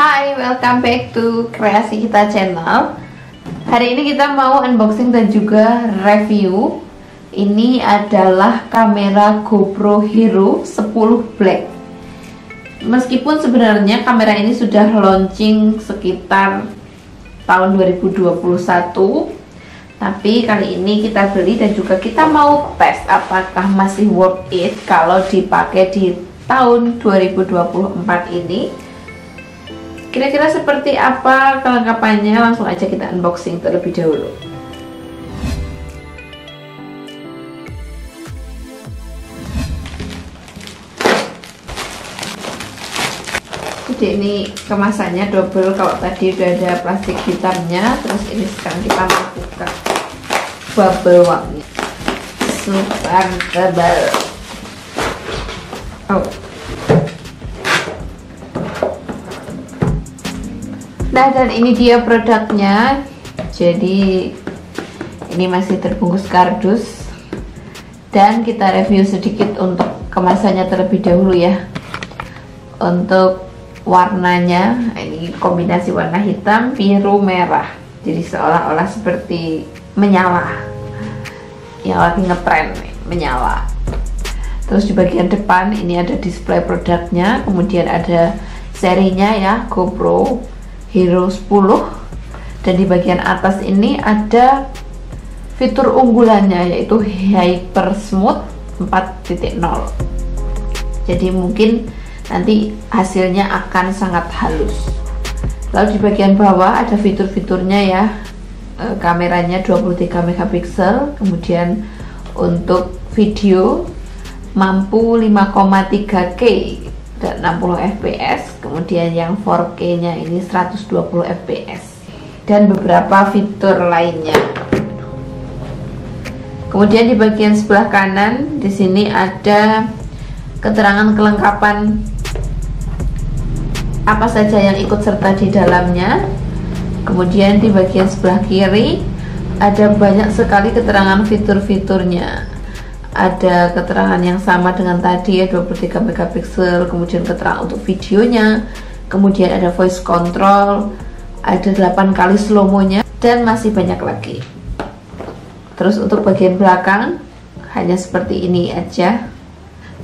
Hai, welcome back to Kreasi Kita channel. Hari ini kita mau unboxing dan juga review. Ini adalah kamera GoPro Hero 10 Black. Meskipun sebenarnya kamera ini sudah launching sekitar tahun 2021, tapi kali ini kita beli dan juga kita mau tes apakah masih worth it kalau dipakai di tahun 2024 ini. Kira-kira seperti apa kelengkapannya, langsung aja kita unboxing terlebih dahulu. Jadi ini kemasannya double, kalau tadi udah ada plastik hitamnya, terus ini sekarang kita mau buka bubble wrapnya. Super tebal. Oh. Nah, dan ini dia produknya. Jadi ini masih terbungkus kardus, dan kita review sedikit untuk kemasannya terlebih dahulu ya. Untuk warnanya, ini kombinasi warna hitam, biru, merah. Jadi seolah-olah seperti menyala, yang lagi ngetren nih, menyala. Terus di bagian depan ini ada display produknya, kemudian ada serinya ya, GoPro Hero 10, dan di bagian atas ini ada fitur unggulannya yaitu Hyper Smooth 4.0. Jadi mungkin nanti hasilnya akan sangat halus. Lalu di bagian bawah ada fitur-fiturnya ya, kameranya 23 megapiksel, kemudian untuk video mampu 5,3K dan 60 fps, kemudian yang 4K nya ini 120 fps, dan beberapa fitur lainnya. Kemudian di bagian sebelah kanan di sini ada keterangan kelengkapan apa saja yang ikut serta di dalamnya. Kemudian di bagian sebelah kiri ada banyak sekali keterangan fitur-fiturnya. Ada keterangan yang sama dengan tadi ya, 23 megapiksel, kemudian keterangan untuk videonya, kemudian ada voice control, ada 8 kali slow-mo-nya, dan masih banyak lagi. Terus untuk bagian belakang hanya seperti ini aja.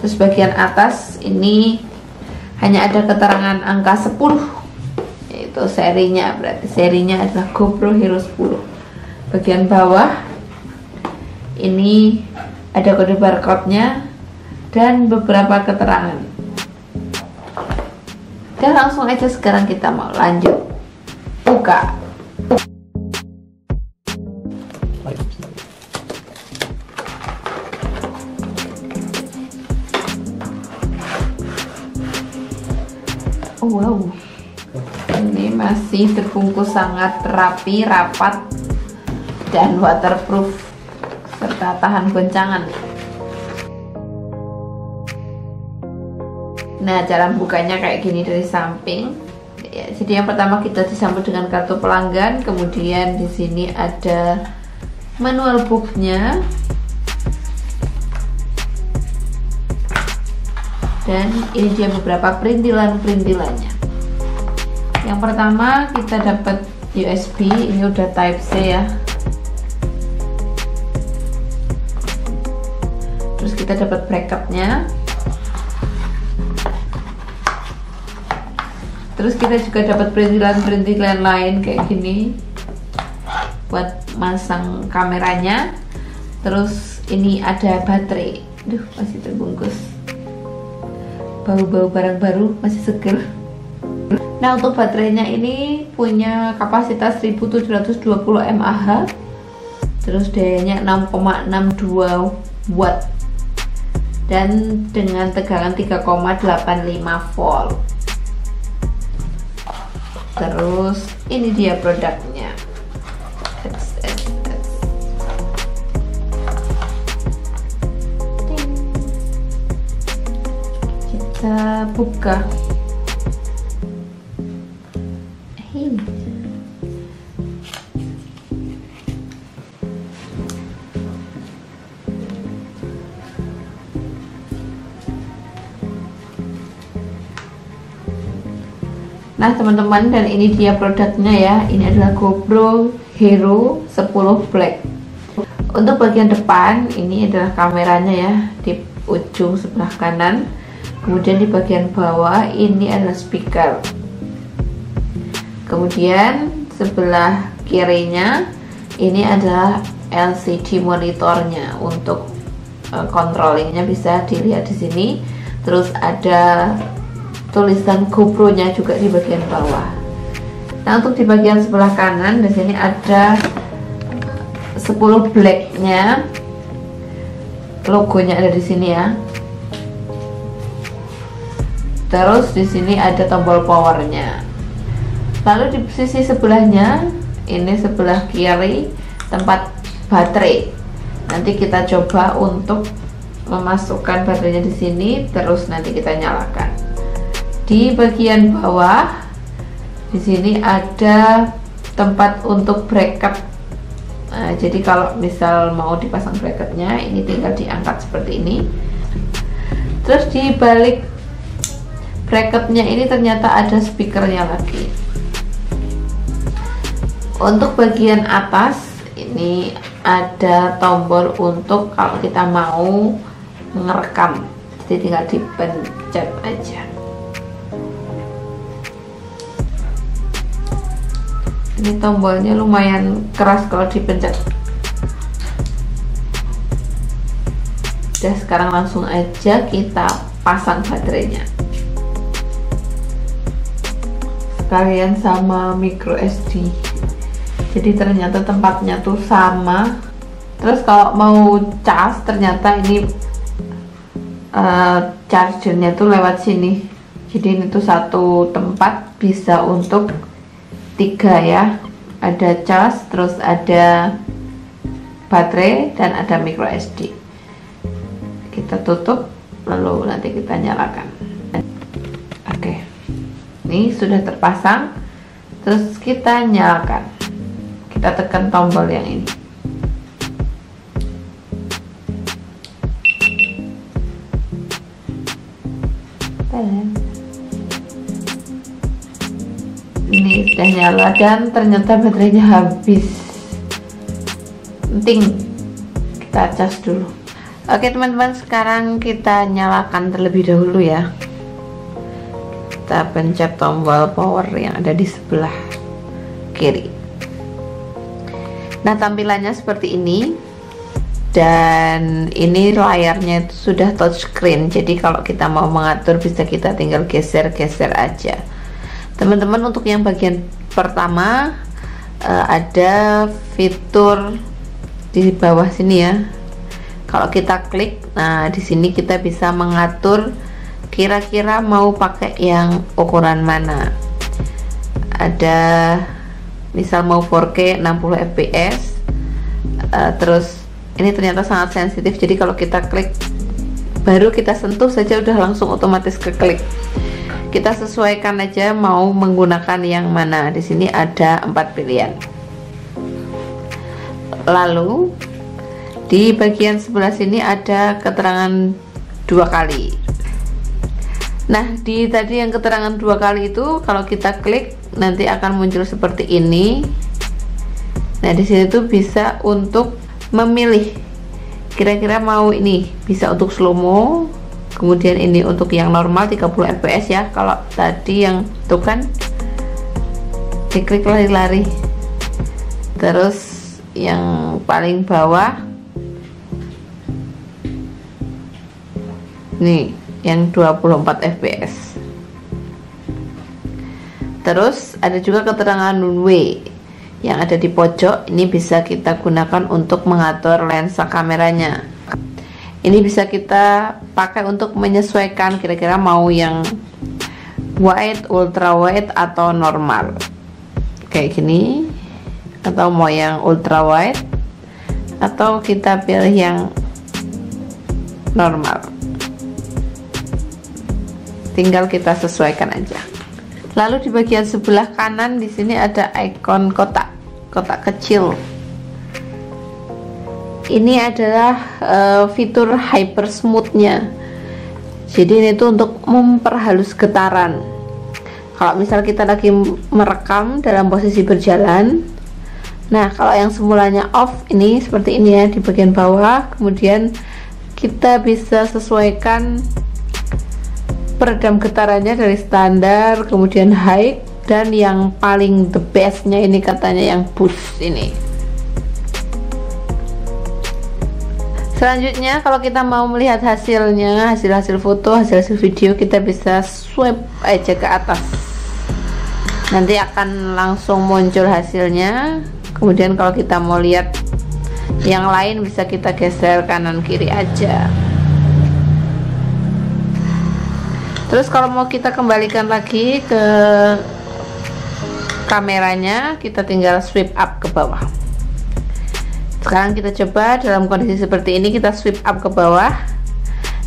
Terus bagian atas ini hanya ada keterangan angka 10, yaitu serinya, berarti serinya adalah GoPro Hero 10. Bagian bawah ini ada kode barcode-nya dan beberapa keterangan. Dan langsung aja sekarang kita mau lanjut buka. Oh, wow, ini masih terbungkus sangat rapi, rapat, dan waterproof serta tahan goncangan. Nah, cara bukanya kayak gini dari samping ya. Jadi yang pertama kita disambut dengan kartu pelanggan, kemudian di sini ada manual booknya, dan ini dia beberapa perintilan-perintilannya. Yang pertama kita dapat USB, ini udah Type C ya. Terus kita dapat bracketnya. Terus kita juga dapat perintilan-perintilan lain kayak gini buat masang kameranya. Terus ini ada baterai. Duh, masih terbungkus. Bau-bau barang baru, masih seger. Nah, untuk baterainya ini punya kapasitas 1720 mAh. Terus dayanya 6,62 watt. Dan dengan tegangan 3,85 volt. Terus ini dia produknya. Kita buka. Nah teman-teman, dan ini dia produknya ya. Ini adalah GoPro Hero 10 Black. Untuk bagian depan ini adalah kameranya ya, di ujung sebelah kanan. Kemudian di bagian bawah ini adalah speaker. Kemudian sebelah kirinya ini adalah LCD monitornya. Untuk controllingnya bisa dilihat di sini. Terus ada tulisan GoPro-nya juga di bagian bawah. Nah untuk di bagian sebelah kanan di sini ada 10 Black-nya, logonya ada di sini ya. Terus di sini ada tombol powernya. Lalu di sisi sebelahnya, ini sebelah kiri tempat baterai. Nanti kita coba untuk memasukkan baterainya di sini, terus nanti kita nyalakan. Di bagian bawah, di sini ada tempat untuk bracket. Nah, jadi kalau misal mau dipasang bracketnya, ini tinggal diangkat seperti ini. Terus di balik bracketnya ini ternyata ada speakernya lagi. Untuk bagian atas ini ada tombol untuk kalau kita mau ngerekam, jadi tinggal dipencet aja. Ini tombolnya lumayan keras kalau dipencet. Udah, sekarang langsung aja kita pasang baterainya. Sekalian sama micro SD. Jadi ternyata tempatnya tuh sama. Terus kalau mau cas, ternyata ini chargernya tuh lewat sini. Jadi ini tuh satu tempat bisa untuk 3 ya. Ada cas, terus ada baterai, dan ada micro SD. Kita tutup, lalu nanti kita nyalakan. Oke, ini sudah terpasang. Terus kita nyalakan. Kita tekan tombol yang ini. Ini sudah nyala dan ternyata baterainya habis. Penting kita cas dulu. Oke teman-teman, sekarang kita nyalakan terlebih dahulu ya. Kita pencet tombol power yang ada di sebelah kiri. Nah tampilannya seperti ini. Dan ini layarnya itu sudah touchscreen. Jadi kalau kita mau mengatur bisa kita tinggal geser-geser aja. Teman-teman, untuk yang bagian pertama ada fitur di bawah sini ya. Kalau kita klik, nah di sini kita bisa mengatur kira-kira mau pakai yang ukuran mana. Ada misal mau 4K 60 fps. Terus ini ternyata sangat sensitif. Jadi kalau kita klik, baru kita sentuh saja udah langsung otomatis ke klik. Kita sesuaikan aja mau menggunakan yang mana. Di sini ada 4 pilihan. Lalu di bagian sebelah sini ada keterangan 2 kali. Nah, di tadi yang keterangan 2 kali itu kalau kita klik nanti akan muncul seperti ini. Nah, di sini tuh bisa untuk memilih kira-kira mau ini bisa untuk slow mo. Kemudian ini untuk yang normal 30 fps ya. Kalau tadi yang itu kan diklik lari-lari. Terus yang paling bawah nih yang 24 fps. Terus ada juga keterangan one way yang ada di pojok. Ini bisa kita gunakan untuk mengatur lensa kameranya. Ini bisa kita pakai untuk menyesuaikan kira-kira mau yang wide, ultra wide atau normal kayak gini, atau mau yang ultra wide, atau kita pilih yang normal. Tinggal kita sesuaikan aja. Lalu di bagian sebelah kanan di sini ada ikon kotak kecil. Ini adalah fitur hyper smoothnya. Jadi ini tuh untuk memperhalus getaran. Kalau misal kita lagi merekam dalam posisi berjalan, nah kalau yang semulanya off ini seperti ini ya, di bagian bawah, kemudian kita bisa sesuaikan peredam getarannya dari standar, kemudian high, dan yang paling the bestnya ini katanya yang boost ini. Selanjutnya kalau kita mau melihat hasilnya, hasil foto, hasil video, kita bisa swipe aja ke atas, nanti akan langsung muncul hasilnya. Kemudian kalau kita mau lihat yang lain bisa kita geser kanan kiri aja. Terus kalau mau kita kembalikan lagi ke kameranya, kita tinggal swipe up ke bawah. Sekarang kita coba dalam kondisi seperti ini, kita swipe up ke bawah.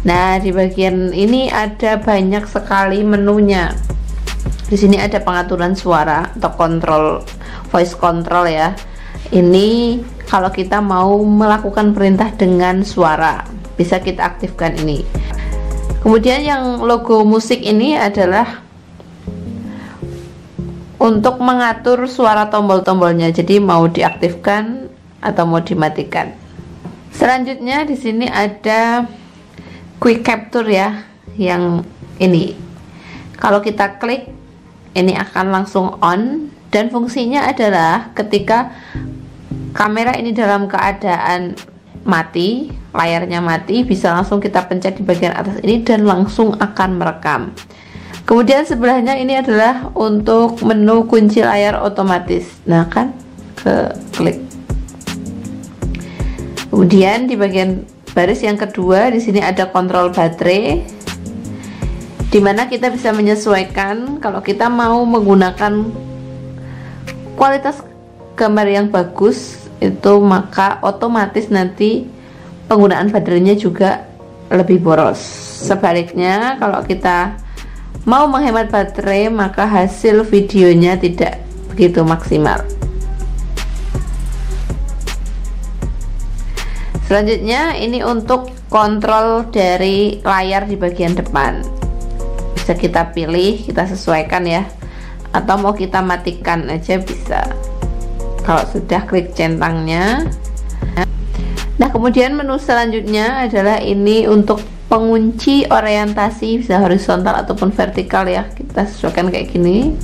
Nah, di bagian ini ada banyak sekali menunya. Di sini ada pengaturan suara atau kontrol, voice control ya. Ini kalau kita mau melakukan perintah dengan suara, bisa kita aktifkan ini. Kemudian yang logo musik ini adalah untuk mengatur suara tombol-tombolnya, jadi mau diaktifkan atau mau dimatikan. Selanjutnya di sini ada quick capture ya, yang ini. Kalau kita klik, ini akan langsung on, dan fungsinya adalah ketika kamera ini dalam keadaan mati, layarnya mati, bisa langsung kita pencet di bagian atas ini dan langsung akan merekam. Kemudian sebelahnya ini adalah untuk menu kunci layar otomatis. Nah kan, ke klik. Kemudian di bagian baris yang kedua di sini ada kontrol baterai, dimana kita bisa menyesuaikan. Kalau kita mau menggunakan kualitas gambar yang bagus itu, maka otomatis nanti penggunaan baterainya juga lebih boros. Sebaliknya kalau kita mau menghemat baterai, maka hasil videonya tidak begitu maksimal. Selanjutnya ini untuk kontrol dari layar di bagian depan, bisa kita pilih, kita sesuaikan ya, atau mau kita matikan aja bisa kalau sudah klik centangnya. Nah kemudian menu selanjutnya adalah ini untuk pengunci orientasi, bisa horizontal ataupun vertikal ya, kita sesuaikan kayak gini.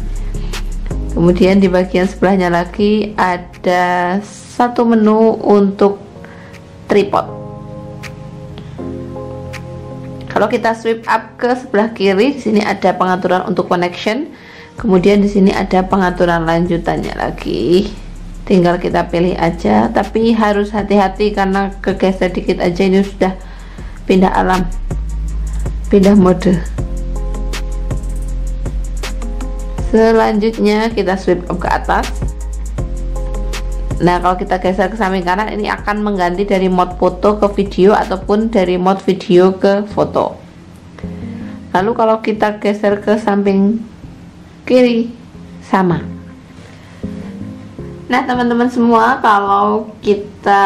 Kemudian di bagian sebelahnya lagi ada satu menu untuk tripod. Kalau kita swipe up ke sebelah kiri, di sini ada pengaturan untuk connection. Kemudian di sini ada pengaturan lanjutannya lagi. Tinggal kita pilih aja, tapi harus hati-hati karena kegeser dikit aja ini sudah pindah alam, pindah mode. Selanjutnya kita swipe up ke atas. Nah kalau kita geser ke samping kanan, ini akan mengganti dari mode foto ke video ataupun dari mode video ke foto. Lalu kalau kita geser ke samping kiri, sama. Nah teman-teman semua, kalau kita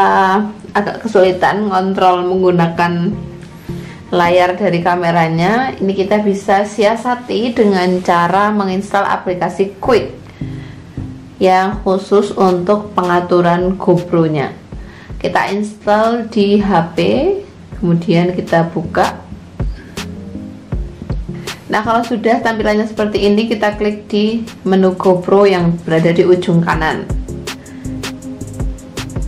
agak kesulitan ngontrol menggunakan layar dari kameranya, ini kita bisa siasati dengan cara menginstal aplikasi Quick yang khusus untuk pengaturan GoPro-nya. Kita install di HP, kemudian kita buka. Nah kalau sudah tampilannya seperti ini, kita klik di menu GoPro yang berada di ujung kanan.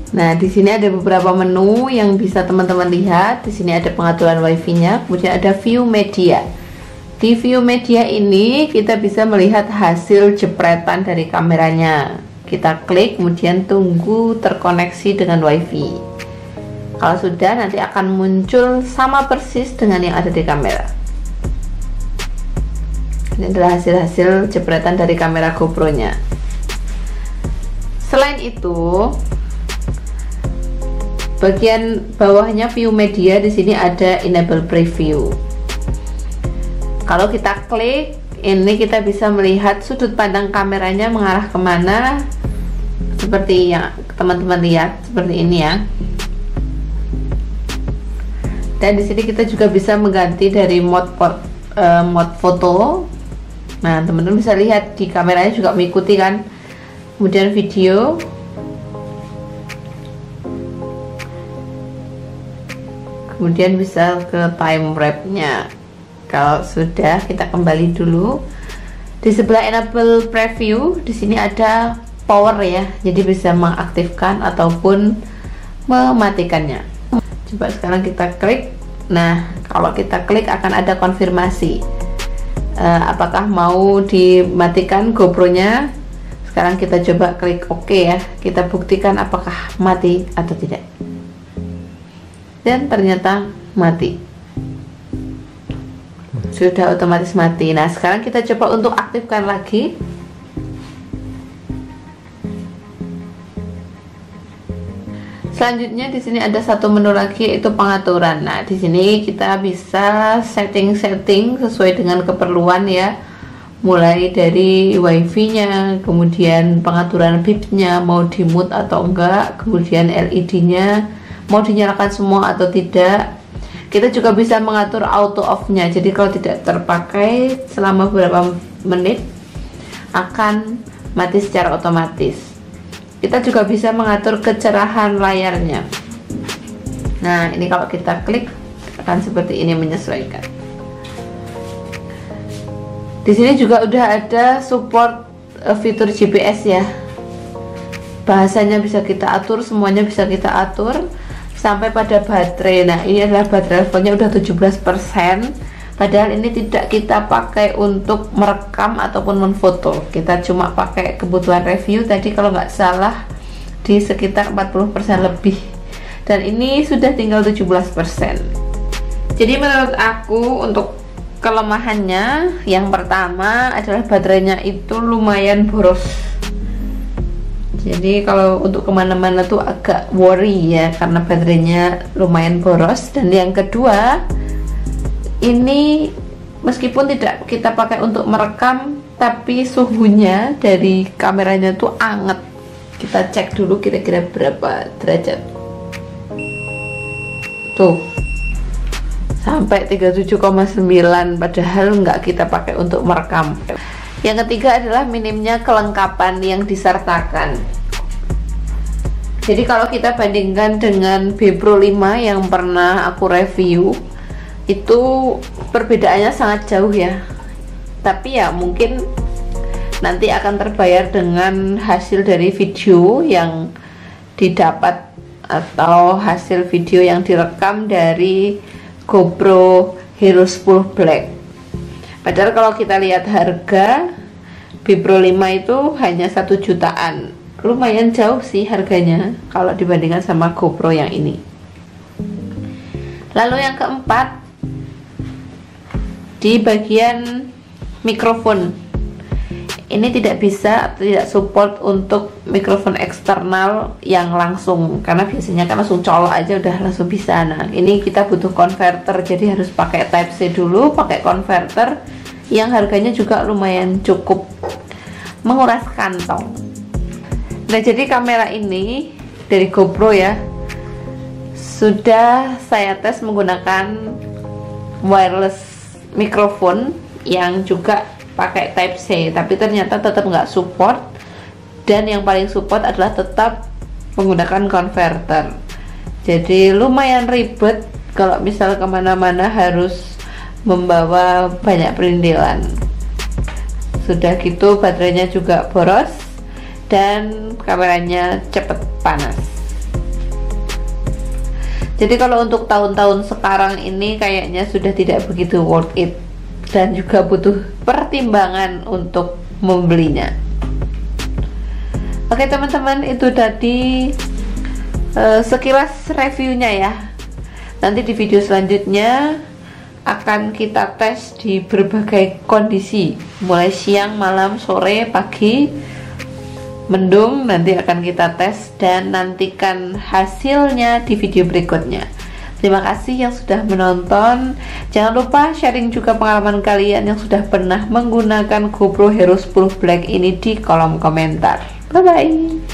Nah di sini ada beberapa menu yang bisa teman-teman lihat. Di sini ada pengaturan WiFi-nya, kemudian ada view media. Di view media ini kita bisa melihat hasil jepretan dari kameranya. Kita klik, kemudian tunggu terkoneksi dengan WiFi. Kalau sudah, nanti akan muncul sama persis dengan yang ada di kamera. Ini adalah hasil-hasil jepretan dari kamera GoPro-nya. Selain itu, bagian bawahnya view media, di sini ada enable preview. Kalau kita klik, ini kita bisa melihat sudut pandang kameranya mengarah kemana, seperti yang teman-teman lihat seperti ini ya. Dan di sini kita juga bisa mengganti dari mode foto Nah, teman-teman bisa lihat di kameranya juga mengikuti kan. Kemudian video. Kemudian bisa ke time wrap-nya. Kalau sudah, kita kembali dulu. Di sebelah enable preview, di sini ada power ya. Jadi bisa mengaktifkan ataupun mematikannya. Coba sekarang kita klik. Nah, kalau kita klik akan ada konfirmasi. Apakah mau dimatikan GoPro-nya? Sekarang kita coba klik OK ya. Kita buktikan apakah mati atau tidak. Dan ternyata mati. Sudah otomatis mati. Nah, sekarang kita coba untuk aktifkan lagi. Selanjutnya di sini ada satu menu lagi, yaitu pengaturan. Nah, di sini kita bisa setting-setting sesuai dengan keperluan ya. Mulai dari wifi-nya, kemudian pengaturan bit-nya mau di mute atau enggak, kemudian LED-nya mau dinyalakan semua atau tidak. Kita juga bisa mengatur auto off-nya. Jadi kalau tidak terpakai selama beberapa menit akan mati secara otomatis. Kita juga bisa mengatur kecerahan layarnya. Nah, ini kalau kita klik akan seperti ini, menyesuaikan. Di sini juga udah ada support fitur GPS ya. Bahasanya bisa kita atur, semuanya bisa kita atur. Sampai pada baterai. Nah, ini adalah baterai levelnya udah 17%. Padahal ini tidak kita pakai untuk merekam ataupun menfoto. Kita cuma pakai kebutuhan review tadi kalau nggak salah di sekitar 40% lebih. Dan ini sudah tinggal 17%. Jadi menurut aku untuk kelemahannya, yang pertama adalah baterainya itu lumayan boros. Jadi kalau untuk kemana-mana tuh agak worry ya, karena baterainya lumayan boros. Dan yang kedua, ini meskipun tidak kita pakai untuk merekam, tapi suhunya dari kameranya tuh anget. Kita cek dulu kira-kira berapa derajat. Tuh, sampai 37,9, padahal nggak kita pakai untuk merekam. Yang ketiga adalah minimnya kelengkapan yang disertakan. Jadi kalau kita bandingkan dengan B Pro 5 yang pernah aku review, itu perbedaannya sangat jauh ya. Tapi ya mungkin nanti akan terbayar dengan hasil dari video yang didapat atau hasil video yang direkam dari GoPro Hero 10 Black. Padahal kalau kita lihat harga, B Pro 5 itu hanya 1 jutaan. Lumayan jauh sih harganya kalau dibandingkan sama GoPro yang ini. Lalu yang keempat, di bagian mikrofon. Ini tidak bisa, tidak support untuk mikrofon eksternal yang langsung, karena biasanya kan langsung colok aja udah langsung bisa. Nah, ini kita butuh konverter, jadi harus pakai Type C dulu, pakai konverter yang harganya juga lumayan cukup menguras kantong. Nah, jadi kamera ini dari GoPro ya, sudah saya tes menggunakan wireless mikrofon yang juga pakai Type C, tapi ternyata tetap nggak support. Dan yang paling support adalah tetap menggunakan konverter. Jadi lumayan ribet kalau misal kemana-mana harus membawa banyak perintilan. Sudah gitu baterainya juga boros dan kameranya cepet panas. Jadi kalau untuk tahun-tahun sekarang ini kayaknya sudah tidak begitu worth it, dan juga butuh pertimbangan untuk membelinya. Oke teman-teman, itu tadi sekilas reviewnya ya. Nanti di video selanjutnya akan kita tes di berbagai kondisi, mulai siang, malam, sore, pagi, mendung. Nanti akan kita tes dan nantikan hasilnya di video berikutnya. Terima kasih yang sudah menonton. Jangan lupa sharing juga pengalaman kalian yang sudah pernah menggunakan GoPro Hero 10 Black ini di kolom komentar. Bye bye.